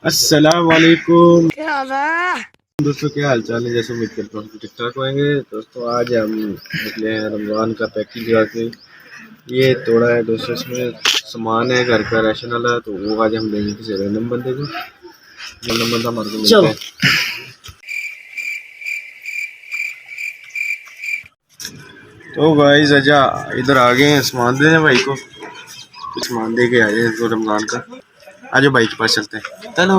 अस्सलाम वालेकुम क्या हाल है? दोस्तों, क्या हाल चाल है। जैसे उम्मीद करता हूँ ठीक ठाक होंगे। दोस्तों आज हम निकले हैं रमज़ान का पैकेज लगा के। ये तोड़ा है दोस्तों, इसमें सामान है घर का राशन वाला, तो वो आज हम देंगे किसी रैंडम बंदे को। रैंडम बंदा हमारे को मिलता है। तो गाइस अजा इधर आ गए हैं, सामान देने भाई को। कुछ सामान दे के आए हैं तो रमज़ान का। आज भाई के पास चलते हैं, चलो।